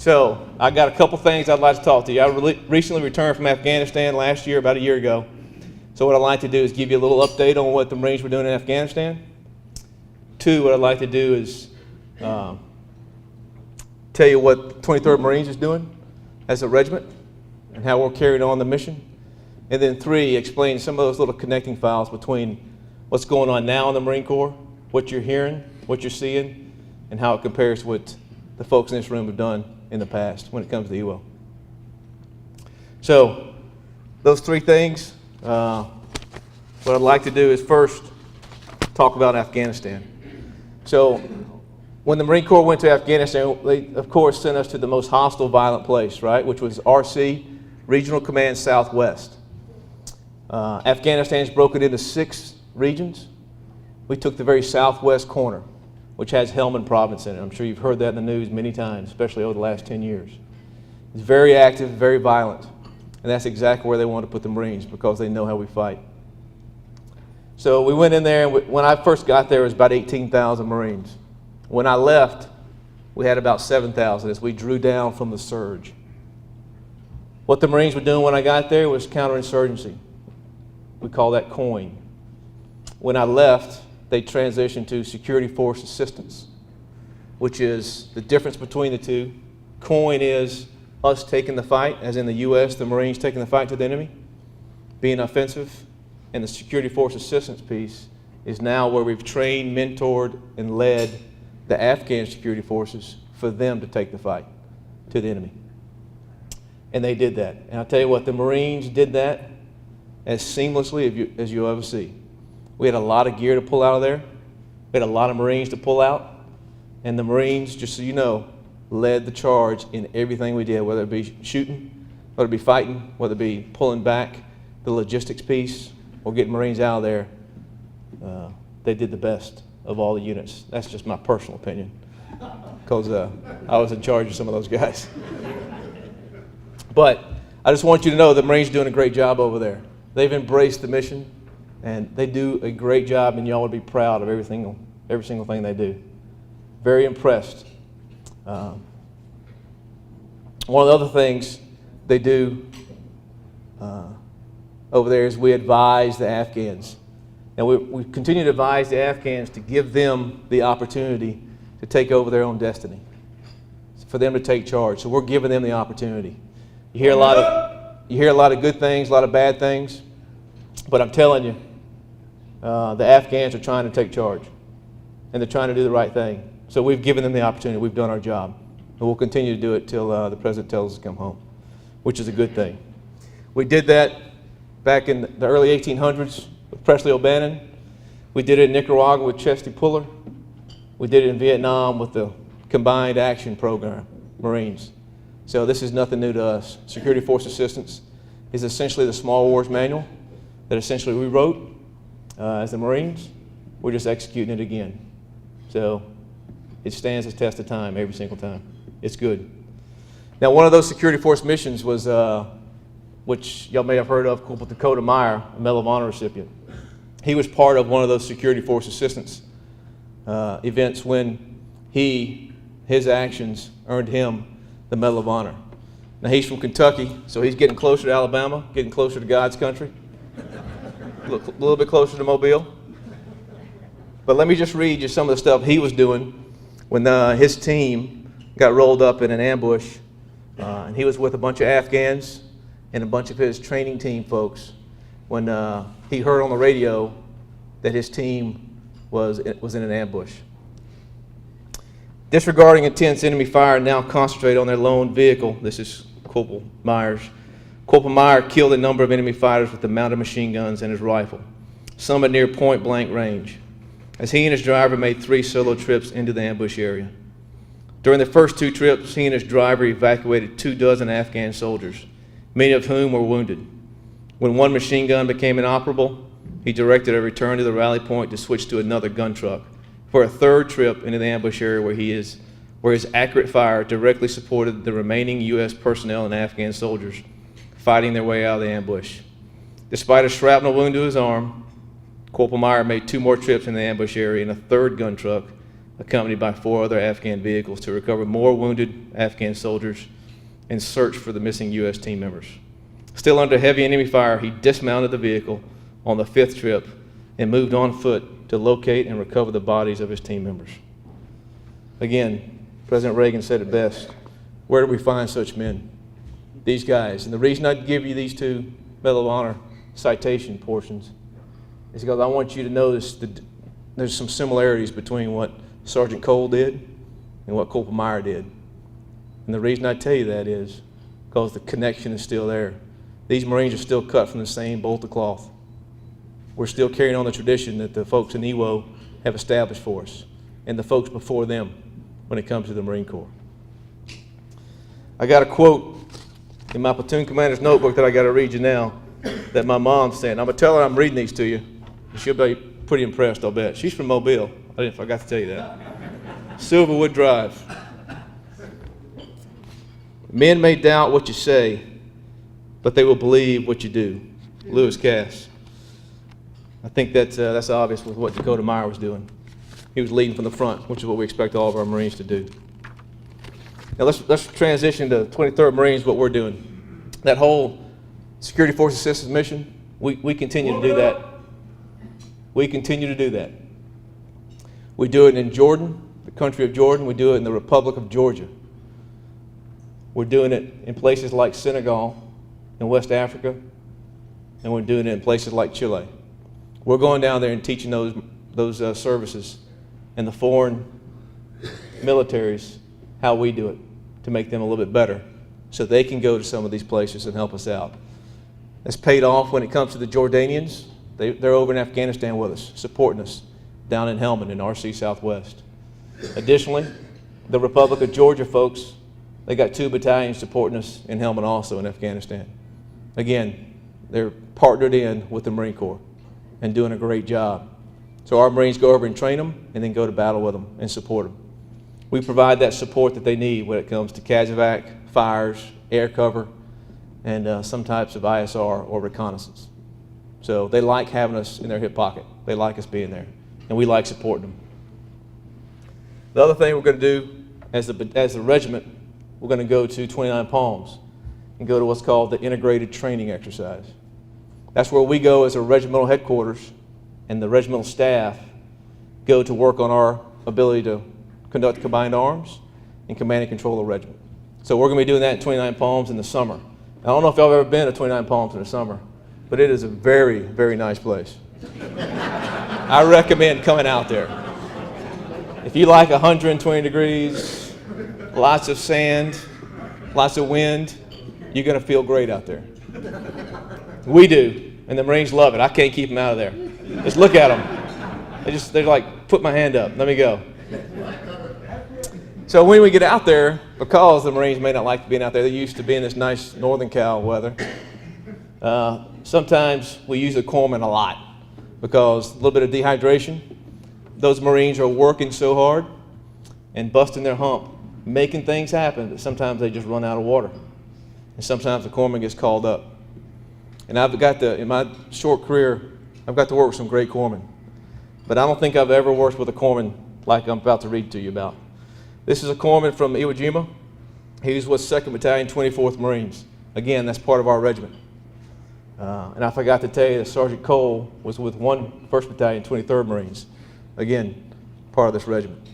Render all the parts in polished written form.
So I got a couple things I'd like to talk to you. I recently returned from Afghanistan last year, about a year ago. So what I'd like to do is give you a little update on what the Marines were doing in Afghanistan. Two, what I'd like to do is tell you what 23rd Marines is doing as a regiment and how we're carrying on the mission. And then three, explain some of those little connecting files between what's going on now in the Marine Corps, what you're hearing, what you're seeing, and how it compares to what the folks in this room have done in the past when it comes to Iwo. So those three things, what I'd like to do is first talk about Afghanistan. So when the Marine Corps went to Afghanistan, they of course sent us to the most hostile, violent place, right, which was RC, Regional Command Southwest. Afghanistan's broken into 6 regions. We took the very southwest corner, which has Helmand Province in it. I'm sure you've heard that in the news many times, especially over the last 10 years. It's very active, very violent, and that's exactly where they want to put the Marines because they know how we fight. So we went in there, and when I first got there, it was about 18,000 Marines. When I left, we had about 7,000 as we drew down from the surge. What the Marines were doing when I got there was counterinsurgency. We call that COIN. When I left, they transitioned to security force assistance, which is the difference between the two. COIN is us taking the fight, as in the U.S., the Marines taking the fight to the enemy, being offensive, and the security force assistance piece is now where we've trained, mentored, and led the Afghan security forces for them to take the fight to the enemy. And they did that. And I'll tell you what, the Marines did that as seamlessly as you'll ever see. We had a lot of gear to pull out of there. We had a lot of Marines to pull out. And the Marines, just so you know, led the charge in everything we did, whether it be shooting, whether it be fighting, whether it be pulling back, the logistics piece, or getting Marines out of there. They did the best of all the units. That's just my personal opinion, because I was in charge of some of those guys. But I just want you to know the Marines are doing a great job over there. They've embraced the mission, and they do a great job, and y'all would be proud of every single thing they do. Very impressed. One of the other things they do over there is we advise the Afghans. And we continue to advise the Afghans to give them the opportunity to take over their own destiny, for them to take charge. So we're giving them the opportunity. You hear a lot of good things, a lot of bad things, but I'm telling you, the Afghans are trying to take charge, and they're trying to do the right thing. So we've given them the opportunity. We've done our job, and we'll continue to do it till the President tells us to come home, which is a good thing. We did that back in the early 1800s with Presley O'Bannon. We did it in Nicaragua with Chesty Puller. We did it in Vietnam with the Combined Action Program, Marines. So this is nothing new to us. Security Force Assistance is essentially the Small Wars Manual that essentially we wrote as the Marines. We're just executing it again. So it stands the test of time every single time. It's good. Now, one of those security force missions was, which y'all may have heard of, Corporal Dakota Meyer, a Medal of Honor recipient. He was part of one of those security force assistance events when his actions earned him the Medal of Honor. Now, he's from Kentucky, so he's getting closer to Alabama, getting closer to God's country, a little bit closer to Mobile. But let me just read you some of the stuff he was doing when his team got rolled up in an ambush, and he was with a bunch of Afghans and a bunch of his training team folks when he heard on the radio that his team was in an ambush. Disregarding intense enemy fire, now concentrate on their lone vehicle. This is Corporal Myers. Corporal Meyer killed a number of enemy fighters with the mounted machine guns and his rifle, some at near point-blank range, as he and his driver made 3 solo trips into the ambush area. During the first 2 trips, he and his driver evacuated 24 Afghan soldiers, many of whom were wounded. When one machine gun became inoperable, he directed a return to the rally point to switch to another gun truck for a 3rd trip into the ambush area where his accurate fire directly supported the remaining U.S. personnel and Afghan soldiers fighting their way out of the ambush. Despite a shrapnel wound to his arm, Corporal Meyer made 2 more trips in the ambush area in a 3rd gun truck accompanied by 4 other Afghan vehicles to recover more wounded Afghan soldiers and search for the missing U.S. team members. Still under heavy enemy fire, he dismounted the vehicle on the 5th trip and moved on foot to locate and recover the bodies of his team members. Again, President Reagan said it best, where do we find such men? These guys. And the reason I give you these 2 Medal of Honor citation portions is because I want you to notice that there's some similarities between what Sergeant Cole did and what Corporal Meyer did. And the reason I tell you that is because the connection is still there. These Marines are still cut from the same bolt of cloth. We're still carrying on the tradition that the folks in Iwo have established for us and the folks before them when it comes to the Marine Corps. I got a quote in my platoon commander's notebook that I got to read you now that my mom sent. I'm going to tell her I'm reading these to you. She'll be pretty impressed, I'll bet. She's from Mobile. I forgot to tell you that. Silverwood Drive. Men may doubt what you say, but they will believe what you do. Lewis Cass. I think that's obvious with what Dakota Meyer was doing. He was leading from the front, which is what we expect all of our Marines to do. Now let's transition to 23rd Marines, what we're doing. That whole Security Force Assistance mission, we continue to do that. We continue to do that. We do it in Jordan, the country of Jordan. We do it in the Republic of Georgia. We're doing it in places like Senegal in West Africa, and we're doing it in places like Chile. We're going down there and teaching those services and the foreign militaries how we do it to make them a little bit better so they can go to some of these places and help us out. That's paid off when it comes to the Jordanians. They're over in Afghanistan with us, supporting us down in Helmand in RC Southwest. Additionally, the Republic of Georgia folks, they got 2 battalions supporting us in Helmand also in Afghanistan. Again, they're partnered in with the Marine Corps and doing a great job. So our Marines go over and train them and then go to battle with them and support them. We provide that support that they need when it comes to CASEVAC, fires, air cover, and some types of ISR or reconnaissance. So they like having us in their hip pocket. They like us being there, and we like supporting them. The other thing we're going to do as the regiment, we're going to go to 29 Palms and go to what's called the integrated training exercise. That's where we go as a regimental headquarters and the regimental staff go to work on our ability to conduct combined arms and command and control the regiment. So we're going to be doing that at 29 Palms in the summer. I don't know if y'all have ever been to 29 Palms in the summer, but it is a very, very nice place. I recommend coming out there. If you like 120 degrees, lots of sand, lots of wind, you're going to feel great out there. We do, and the Marines love it. I can't keep them out of there. Just look at them. They're like, put my hand up, let me go. So when we get out there, because the Marines may not like being out there, they're used to being this nice northern Cal weather, sometimes we use the corpsmen a lot because a little bit of dehydration. Those Marines are working so hard and busting their hump, making things happen, that sometimes they just run out of water. And sometimes the corpsman gets called up. And in my short career, I've got to work with some great corpsmen. But I don't think I've ever worked with a corpsman like I'm about to read to you about. This is a corpsman from Iwo Jima. He was with 2nd Battalion, 24th Marines. Again, that's part of our regiment. And I forgot to tell you that Sergeant Cole was with 1st Battalion, 23rd Marines. Again, part of this regiment.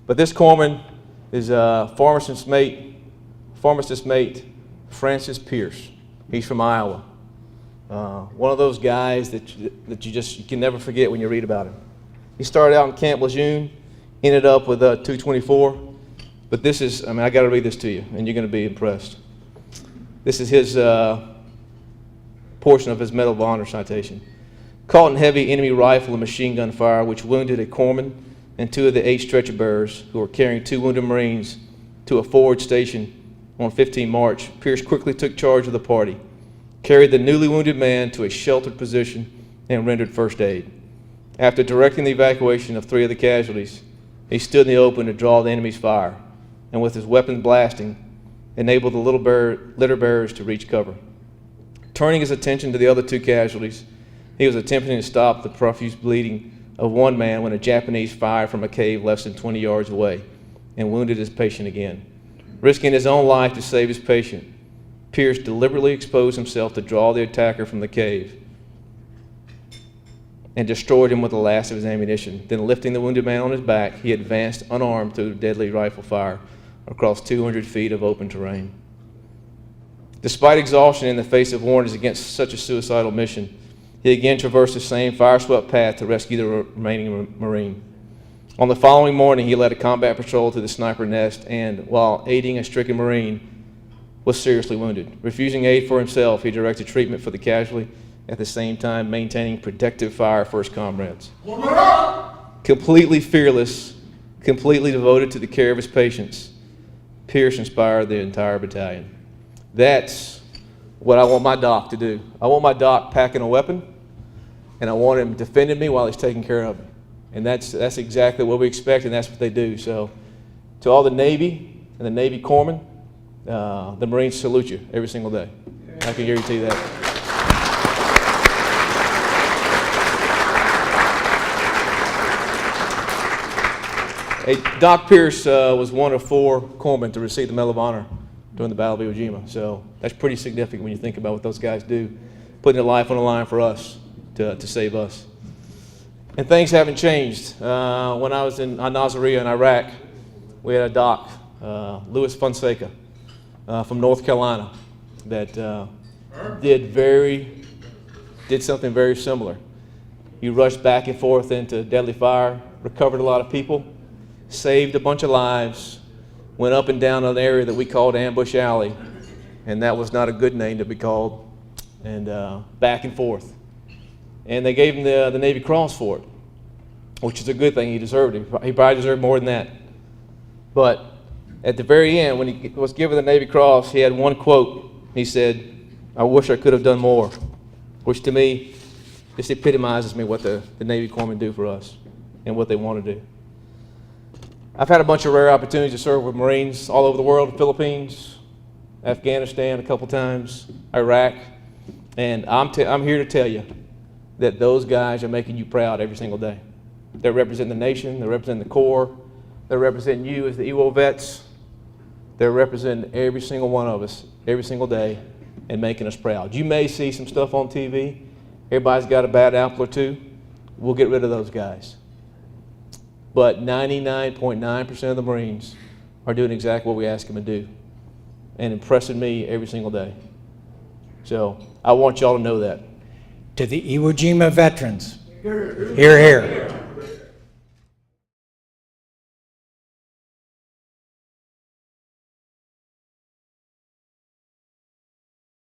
But this corpsman is pharmacist mate Francis Pierce. He's from Iowa. One of those guys that you can never forget when you read about him. He started out in Camp Lejeune, ended up with 224. But this is, I got to read this to you, and you're going to be impressed. This is his portion of his Medal of Honor citation. Caught in heavy enemy rifle and machine gun fire, which wounded a corpsman and 2 of the 8 stretcher bearers who were carrying 2 wounded Marines to a forward station on 15 March, Pierce quickly took charge of the party, carried the newly wounded man to a sheltered position, and rendered first aid. After directing the evacuation of 3 of the casualties, he stood in the open to draw the enemy's fire, and with his weapons blasting, enabled the litter bearers to reach cover. Turning his attention to the other 2 casualties, he was attempting to stop the profuse bleeding of one man when a Japanese fired from a cave less than 20 yards away and wounded his patient again. Risking his own life to save his patient, Pierce deliberately exposed himself to draw the attacker from the cave and destroyed him with the last of his ammunition. Then, lifting the wounded man on his back, he advanced unarmed through deadly rifle fire across 200 feet of open terrain. Despite exhaustion in the face of warnings against such a suicidal mission, he again traversed the same fire-swept path to rescue the remaining Marine. On the following morning, he led a combat patrol to the sniper nest and, while aiding a stricken Marine, was seriously wounded. Refusing aid for himself, he directed treatment for the casualty, at the same time maintaining protective fire for his comrades. Completely fearless, completely devoted to the care of his patients, Pierce inspired the entire battalion. That's what I want my doc to do. I want my doc packing a weapon, and I want him defending me while he's taking care of me. And that's exactly what we expect, and that's what they do. So to all the Navy and the Navy corpsmen, the Marines salute you every single day. I can guarantee that. Hey, Doc Pierce was one of 4 corpsmen to receive the Medal of Honor during the Battle of Iwo Jima. So that's pretty significant when you think about what those guys do, putting their life on the line for us to save us. And things haven't changed. When I was in Nasiriyah in Iraq, we had a doc, Louis Fonseca, from North Carolina, that did something very similar. He rushed back and forth into deadly fire, recovered a lot of people, saved a bunch of lives, went up and down an area that we called Ambush Alley, and that was not a good name to be called, and back and forth. And they gave him the Navy Cross for it, which is a good thing. He deserved it. He probably deserved more than that. But at the very end, when he was given the Navy Cross, he had one quote. He said, "I wish I could have done more," which to me just epitomizes me what the Navy corpsmen do for us and what they want to do. I've had a bunch of rare opportunities to serve with Marines all over the world, Philippines, Afghanistan a couple times, Iraq, and I'm here to tell you that those guys are making you proud every single day. They're representing the nation, they're representing the Corps, they're representing you as the Iwo vets, they're representing every single one of us every single day and making us proud. You may see some stuff on TV, everybody's got a bad apple or two, we'll get rid of those guys. But 99.9% of the Marines are doing exactly what we ask them to do and impressing me every single day. So I want y'all to know that. To the Iwo Jima veterans, hear, hear.